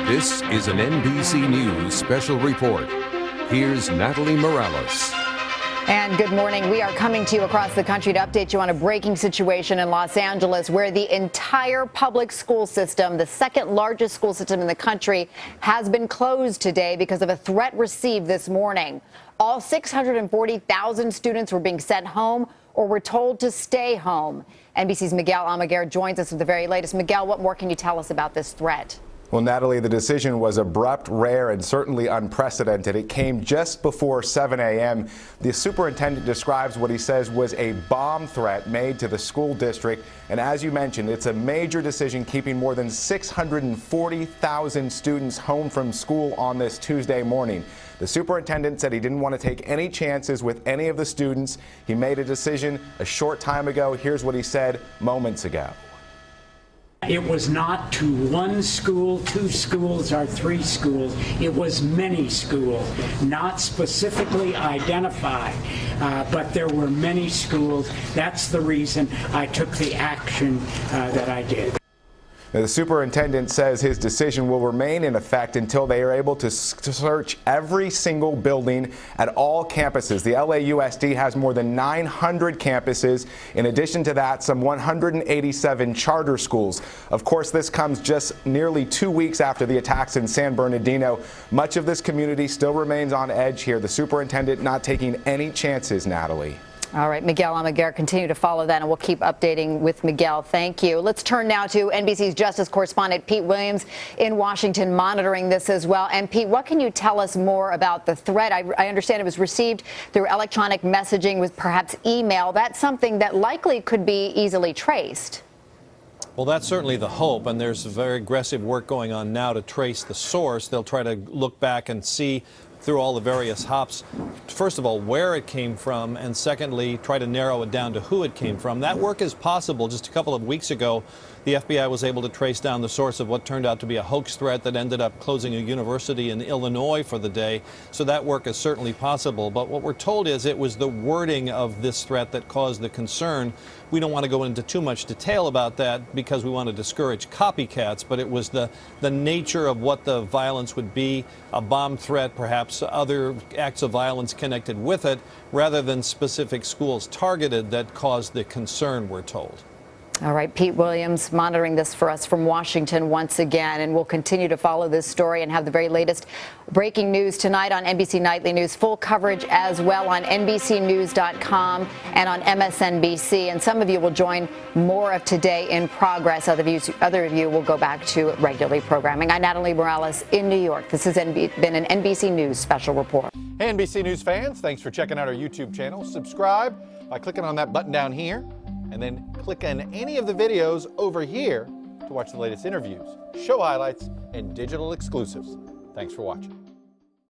This is an NBC News special report. Here's Natalie Morales. And good morning. We are coming to you across the country to update you on a breaking situation in Los Angeles where the entire public school system, the second largest school system in the country, has been closed today because of a threat received this morning. All 640,000 students were being sent home or were told to stay home. NBC's Miguel Almaguer joins us with the very latest. Miguel, what more can you tell us about this threat? Well, Natalie, the decision was abrupt, rare, and certainly unprecedented. It came just before 7 a.m. The superintendent describes what he says was a bomb threat made to the school district. And as you mentioned, it's a major decision keeping more than 640,000 students home from school on this Tuesday morning. The superintendent said he didn't want to take any chances with any of the students. He made a decision a short time ago. Here's what he said moments ago. It was not to one school, two schools, or three schools. It was many schools, not specifically identified, but there were many schools. That's the reason I took the action that I did. Now, the superintendent says his decision will remain in effect until they are able to search every single building at all campuses. The LAUSD has more than 900 campuses. In addition to that, some 187 charter schools. Of course, this comes just nearly 2 weeks after the attacks in San Bernardino. Much of this community still remains on edge here. The superintendent not taking any chances, Natalie. All right, Miguel Almaguer, continue to follow that, and we'll keep updating with Miguel. Thank you. Let's turn now to NBC's justice correspondent Pete Williams in Washington, monitoring this as well. And Pete, what can you tell us more about the threat? I understand it was received through electronic messaging with perhaps email. That's something that likely could be easily traced. Well, that's certainly the hope, and there's very aggressive work going on now to trace the source. They'll try to look back and see through all the various hops, first of all, where it came from, and secondly, try to narrow it down to who it came from. That work is possible. Just a couple of weeks ago, the FBI was able to trace down the source of what turned out to be a hoax threat that ended up closing a university in Illinois for the day. So that work is certainly possible. But what we're told is it was the wording of this threat that caused the concern. We don't want to go into too much detail about that because we want to discourage copycats, but it was the nature of what the violence would be, a bomb threat, perhaps other acts of violence connected with it, rather than specific schools targeted, that caused the concern, we're told. All right, Pete Williams monitoring this for us from Washington once again, and we'll continue to follow this story and have the very latest breaking news tonight on NBC Nightly News. Full coverage as well on NBCnews.com and on MSNBC. And some of you will join more of Today in Progress. Other of you will go back to regular programming. I'm Natalie Morales in New York. This has been an NBC News special report. Hey, NBC News fans, thanks for checking out our YouTube channel. Subscribe by clicking on that button down here, and then click on any of the videos over here to watch the latest interviews, show highlights, and digital exclusives. Thanks for watching.